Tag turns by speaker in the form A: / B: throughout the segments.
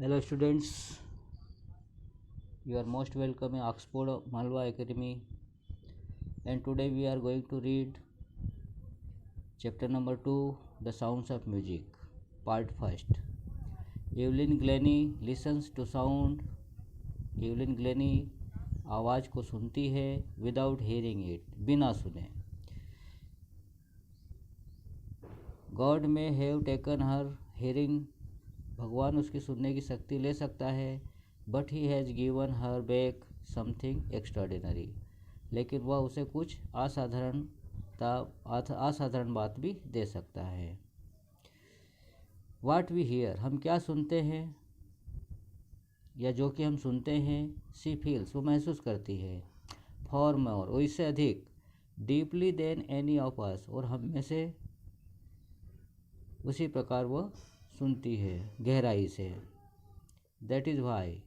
A: Hello students, you are most welcome in Oxford Malwa Academy, and today we are going to read chapter number 2, The Sounds of Music, part 1st. Evelyn Glennie listens to sound. Evelyn Glennie आवाज़ को सुनती है without hearing it, बिना सुने. God may have taken her hearing, भगवान उसकी सुनने की शक्ति ले सकता है, but he has given her back something extraordinary, लेकिन वह उसे कुछ असाधारण बात भी दे सकता है. वाट वी हियर, हम क्या सुनते हैं या जो कि हम सुनते हैं. सी फील्स, वो महसूस करती है. फॉर मोर, वो इससे अधिक. Deeply than any of us, और हम में से उसी प्रकार वह सुनती है, गहराई से. दैट इज़ वाई,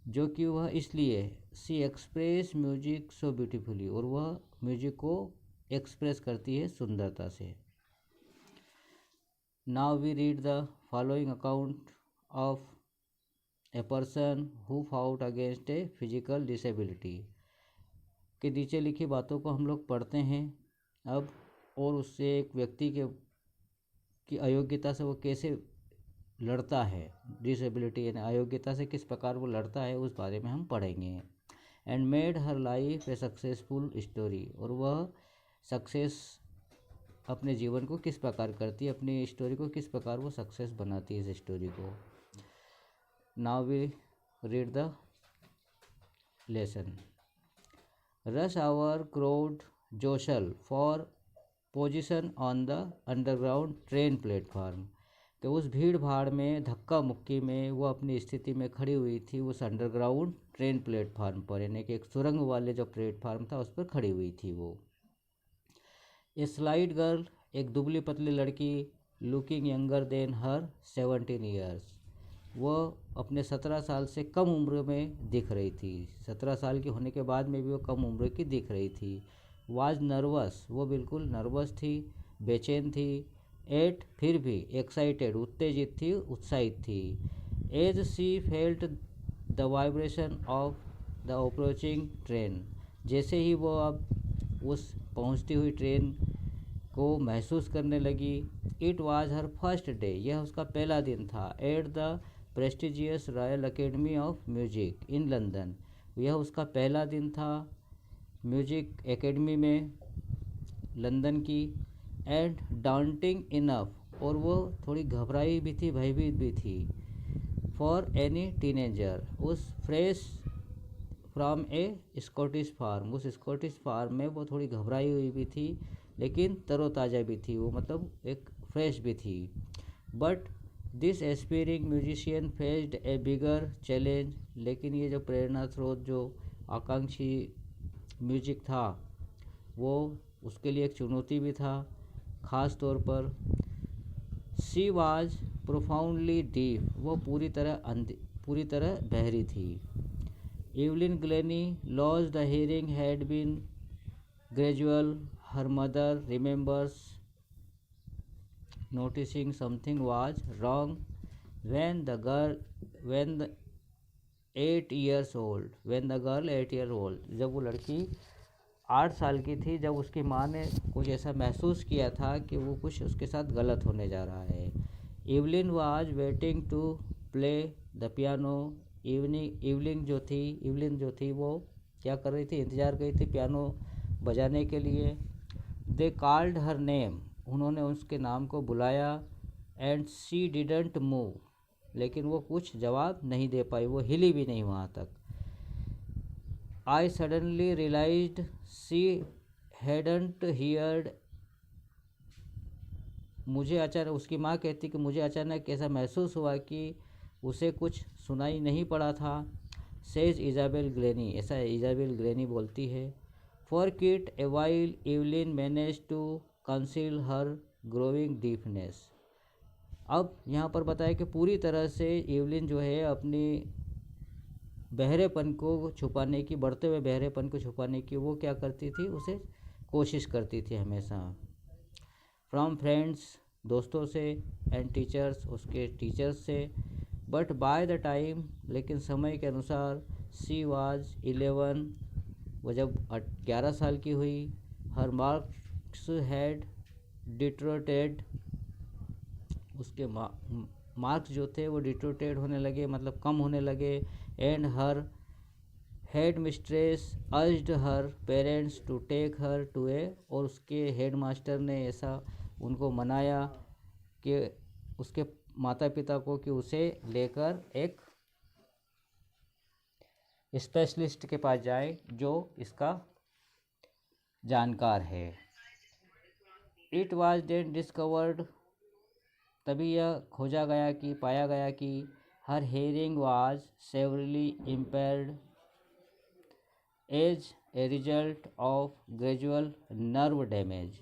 A: जो कि वह इसलिए. She express music so beautifully, और वह म्यूजिक को एक्सप्रेस करती है सुंदरता से. Now we read the following account of a person who fought against a physical disability. के नीचे लिखी बातों को हम लोग पढ़ते हैं अब, और उससे एक व्यक्ति की अयोग्यता से वो कैसे लड़ता है, डिसेबिलिटी यानी अयोग्यता से किस प्रकार वो लड़ता है, उस बारे में हम पढ़ेंगे. And made her life a successful story, और वह सक्सेस अपने जीवन को किस प्रकार करती है, अपनी स्टोरी को किस प्रकार वो सक्सेस बनाती है इस स्टोरी को. Now we read the lesson. Rush hour crowd jostle for position on the underground train platform. कि उस भीड़ भाड़ में, धक्का मुक्की में वो अपनी स्थिति में खड़ी हुई थी उस अंडरग्राउंड ट्रेन प्लेटफार्म पर, यानी कि एक सुरंग वाले जो प्लेटफार्म था उस पर खड़ी हुई थी वो. ए स्लाइट गर्ल, एक दुबली पतली लड़की. लुकिंग यंगर देन हर 17 ईयर्स, वो अपने 17 साल से कम उम्र में दिख रही थी. 17 साल की होने के बाद में भी वो कम उम्र की दिख रही थी. वाज नर्वस, वो बिल्कुल नर्वस थी, बेचैन थी. एट, फिर भी. एक्साइटेड, उत्तेजित थी, उत्साहित थी. As she felt the vibration of the approaching train, जैसे ही वो अब उस पहुंचती हुई ट्रेन को महसूस करने लगी. It was her first day, यह उसका पहला दिन था. At the prestigious Royal Academy of Music in London, यह उसका पहला दिन था म्यूजिक एकेडमी में लंदन की. एंड डाउंटिंग इनफ, और वो थोड़ी घबराई भी थी, भयभीत भी थी. फॉर एनी टीनेजर, उस fresh from a Scottish farm, उस स्कॉटिश फार्म में वो थोड़ी घबराई हुई भी थी, लेकिन तरोताज़ा भी थी वो, मतलब एक फ्रेश भी थी. But this aspiring musician faced A bigger challenge, लेकिन ये जो प्रेरणा स्रोत, जो आकांक्षी म्यूजिक था, वो उसके लिए एक चुनौती भी था. ख़ास तौर पर सी वाज प्रोफाउंडली डीप, वो पूरी तरह बहरी थी. Evelyn Glennie loss the hearing had been gradual. Her mother remembers noticing something was wrong when the girl 8 years old, जब वो लड़की 8 साल की थी, जब उसकी माँ ने कुछ ऐसा महसूस किया था कि वो कुछ उसके साथ गलत होने जा रहा है. Evelyn was waiting to play the piano. Evelyn जो थी वो क्या कर रही थी, इंतज़ार कर रही थी पियानो बजाने के लिए. दे कॉल्ड हर नेम, उन्होंने उसके नाम को बुलाया. एंड शी डिडंट मूव, लेकिन वो कुछ जवाब नहीं दे पाई, वो हिली भी नहीं वहाँ तक. I suddenly realized she hadn't heard. मुझे अचानक, उसकी माँ कहती कि मुझे अचानक ऐसा महसूस हुआ कि उसे कुछ सुनाई नहीं पड़ा था. सेज इजाबेल ग्लेनी, ऐसा इजाबेल ग्लेनी बोलती है. For quite a while Evelyn manage to conceal her growing deafness. अब यहाँ पर बताया कि पूरी तरह से एवलिन जो है अपनी बहरेपन को छुपाने की, बढ़ते हुए बहरेपन को छुपाने की वो क्या करती थी, उसे कोशिश करती थी हमेशा. फ्रॉम फ्रेंड्स, दोस्तों से. एंड टीचर्स, उसके टीचर्स से. बट बाय द टाइम, लेकिन समय के अनुसार, शी वाज 11, वो जब 11 साल की हुई, हर मार्क्स हैड डिटोरेटेड, उसके मार्क्स जो थे वो डिटोरेटेड होने लगे, मतलब कम होने लगे। And her headmistress urged her parents to take her to a, और उसके हेड मास्टर ने ऐसा उनको मनाया कि उसके माता पिता को कि उसे लेकर एक स्पेशलिस्ट के पास जाए जो इसका जानकार है। इट वाज देन डिस्कवर्ड, तभी यह खोजा गया कि पाया गया कि her hearing was severely impaired as a result of gradual nerve damage.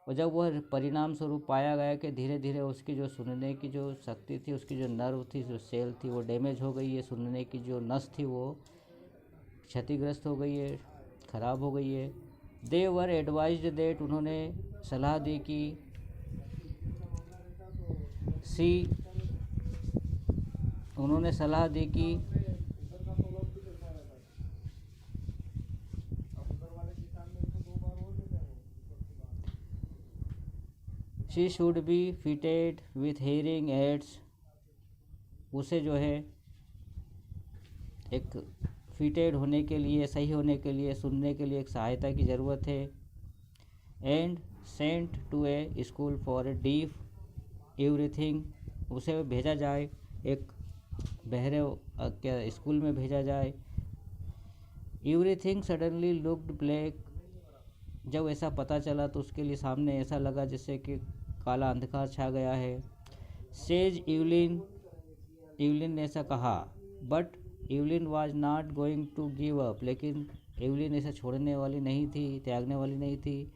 A: और जब वह परिणाम स्वरूप पाया गया कि धीरे धीरे उसकी जो सुनने की जो शक्ति थी, उसकी जो नर्व थी, जो सेल थी, वो डैमेज हो गई है, सुनने की जो नस थी वो क्षतिग्रस्त हो गई है, ख़राब हो गई है। दे वर एडवाइज्ड दैट, उन्होंने सलाह दी कि उन्होंने सलाह दी कि she should be fitted with hearing ads, उसे जो है एक फिटेड होने के लिए, सही होने के लिए, सुनने के लिए एक सहायता की ज़रूरत है। And sent to a school for deaf everything, उसे भेजा जाए एक बहरे क्या स्कूल में भेजा जाए। एवरीथिंग सडनली लुक्ड ब्लैक, जब ऐसा पता चला तो उसके लिए सामने ऐसा लगा जैसे कि काला अंधकार छा गया है। सेज इवलिन, इवलिन ने ऐसा कहा। But Evelyn was not going to give up, लेकिन इवलिन ऐसा छोड़ने वाली नहीं थी, त्यागने वाली नहीं थी।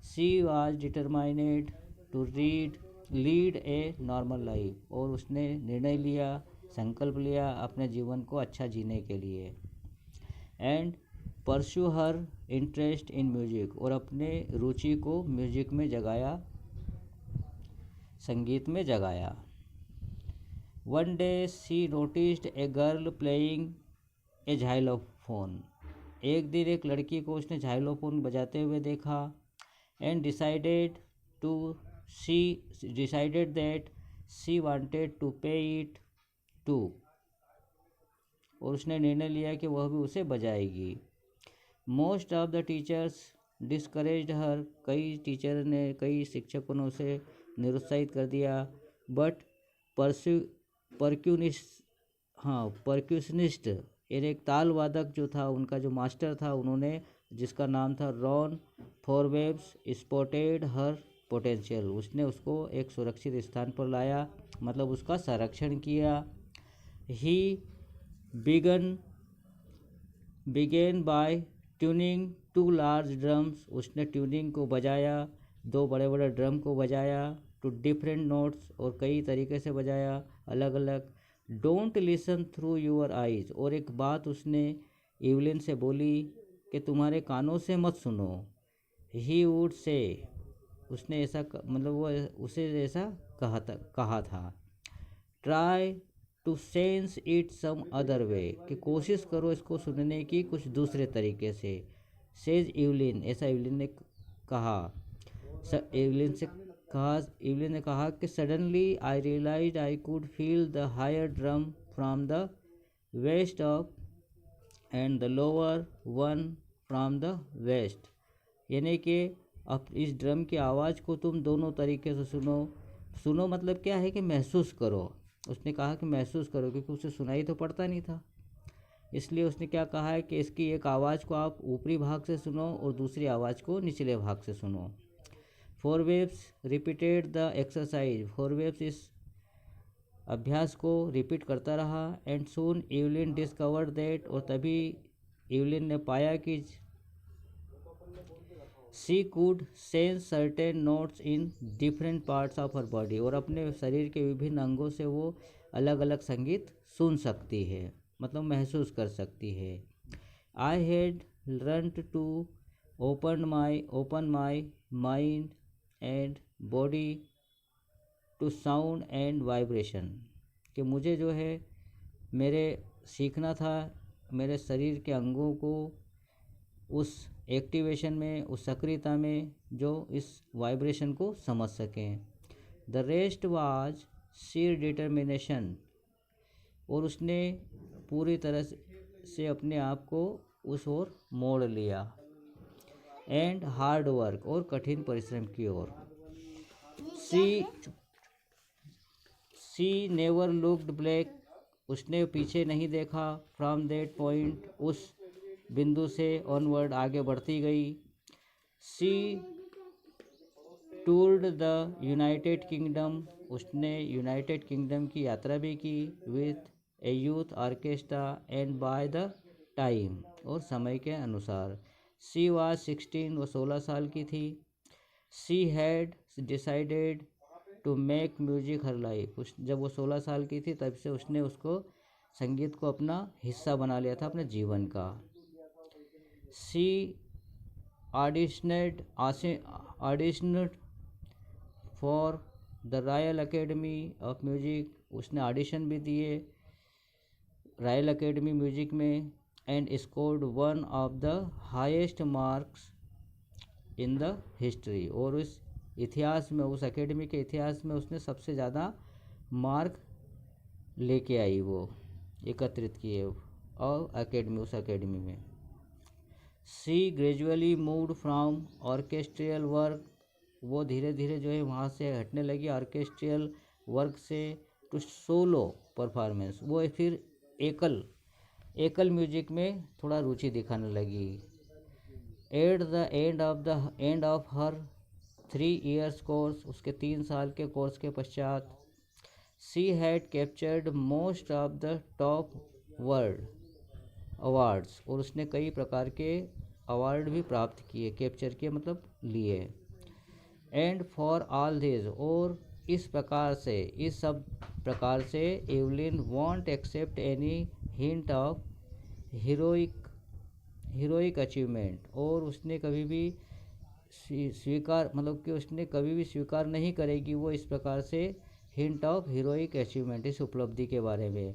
A: She was determined to lead a normal life, और उसने निर्णय लिया, संकल्प लिया अपने जीवन को अच्छा जीने के लिए। And pursue her interest in music, और अपने रुचि को म्यूजिक में जगाया, संगीत में जगाया। One day she noticed a girl playing a xylophone, एक दिन एक लड़की को उसने झाइलोफोन बजाते हुए देखा। And she decided that she wanted to play it too, और उसने निर्णय लिया कि वह भी उसे बजाएगी। Most of the teachers discouraged her, कई शिक्षकों ने उसे निरुत्साहित कर दिया। बट परक्यूशनिस्ट, एक ताल वादक जो था, उनका जो मास्टर था, उन्होंने, जिसका नाम था रॉन फॉरवेब्स, स्पॉटेड हर पोटेंशियल, उसने उसको एक सुरक्षित स्थान पर लाया, मतलब उसका संरक्षण किया। He began by tuning 2 large drums, उसने ट्यूनिंग को बजाया, 2 बड़े बड़े ड्रम को बजाया, टू डिफरेंट नोट्स, और कई तरीके से बजाया, अलग अलग। Don't listen through your eyes, और एक बात उसने इवलिन से बोली कि तुम्हारे कानों से मत सुनो। ही वुड से, उसने ऐसा मतलब वो उसे ऐसा कहा था। Try to sense it some other way, कि कोशिश करो इसको सुनने की कुछ दूसरे तरीके से। सेज इवलिन, ऐसा इवलिन ने कहा। इवलिन ने कहा कि suddenly I realise I could feel the higher drum from the waist of and the lower one from the waist, यानी कि अब इस ड्रम की आवाज़ को तुम दोनों तरीके से सुनो मतलब क्या है कि महसूस करो। उसने कहा कि महसूस करो, क्योंकि उसे सुनाई तो पड़ता नहीं था, इसलिए उसने क्या कहा है कि इसकी एक आवाज़ को आप ऊपरी भाग से सुनो और दूसरी आवाज़ को निचले भाग से सुनो। फॉरवेब्स रिपीटेड द एक्सरसाइज, फॉरवेब्स इस अभ्यास को रिपीट करता रहा। And soon Evelyn discovered that, और तभी इवलिन ने पाया कि she could sense certain notes in different parts of her body, और अपने शरीर के विभिन्न अंगों से वो अलग अलग संगीत सुन सकती है, मतलब महसूस कर सकती है। I had learn to open my mind and body to sound and vibration, कि मुझे जो है मेरे सीखना था मेरे शरीर के अंगों को उस एक्टिवेशन में, उस सक्रियता में जो इस वाइब्रेशन को समझ सकें। The rest was sheer determination, और उसने पूरी तरह से अपने आप को उस ओर मोड़ लिया। एंड हार्ड वर्क, और कठिन परिश्रम की ओर। सी नेवर लुक्ड बैक, उसने पीछे नहीं देखा। फ्रॉम दैट पॉइंट, उस बिंदु से ऑनवर्ड आगे बढ़ती गई। सी टूर्ड द यूनाइटेड किंगडम, उसने यूनाइटेड किंगडम की यात्रा भी की। With A youth orchestra and by the time, और समय के अनुसार। सी वाज 16, वो 16 साल की थी। She had decided to make music her life, जब वो 16 साल की थी तब से उसने उसको संगीत को अपना हिस्सा बना लिया था अपने जीवन का। She auditioned for the Royal Academy of Music, उसने ऑडिशन भी दिए रॉयल अकेडमी म्यूजिक में। And scored one of the highest marks in the history, और उस इतिहास में, उस एकेडमी के इतिहास में उसने सबसे ज़्यादा मार्क लेके आई, वो एकत्रित किए और उस एकेडमी में। सी ग्रेजुअली मूव्ड फ्रॉम ऑर्केस्ट्रियल वर्क, वो धीरे धीरे जो है वहाँ से हटने लगी ऑर्केस्ट्रियल वर्क से, टू सोलो परफॉर्मेंस, वो फिर एकल म्यूजिक में थोड़ा रुचि दिखाने लगी। At the end of her 3 years course, उसके 3 साल के कोर्स के पश्चात, she had captured most of the top world awards, और उसने कई प्रकार के अवार्ड भी प्राप्त किए, कैप्चर किए मतलब लिए। एंड फॉर ऑल दिस, और इस सब प्रकार से Evelyn won't accept any hint of heroic achievement, और उसने कभी भी उसने कभी भी स्वीकार नहीं करेगी वो इस प्रकार से हिंट ऑफ हीरोइक अचीवमेंट, इस उपलब्धि के बारे में।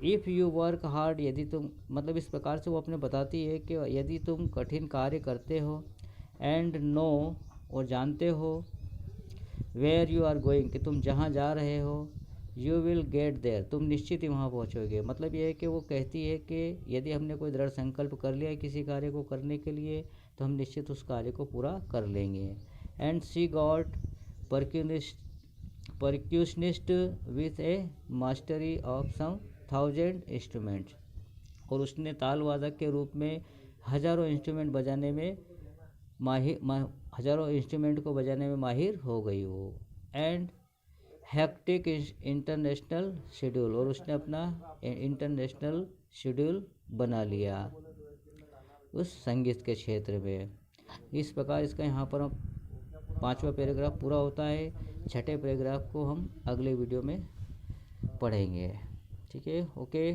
A: इफ़ यू वर्क हार्ड, यदि तुम इस प्रकार से वो अपने बताती है कि यदि तुम कठिन कार्य करते हो, एंड नो, और जानते हो, वेयर यू आर गोइंग, कि तुम जहाँ जा रहे हो, यू विल गेट देयर, तुम निश्चित ही वहाँ पहुँचोगे। मतलब ये है कि वो कहती है कि यदि हमने कोई दृढ़ संकल्प कर लिया है किसी कार्य को करने के लिए, तो हम निश्चित उस कार्य को पूरा कर लेंगे। And she got percussionist with a mastery of some 1000 instruments, और उसने ताल वादक के रूप में हज़ारों इंस्ट्रूमेंट को बजाने में माहिर हो गई वो। एंड हेक्टिक इंटरनेशनल शेड्यूल, और उसने अपना इंटरनेशनल शेड्यूल बना लिया उस संगीत के क्षेत्र में। इस प्रकार इसका यहाँ पर 5वां पैराग्राफ पूरा होता है। 6ठे पैराग्राफ को हम अगले वीडियो में पढ़ेंगे। ठीक है, ओके।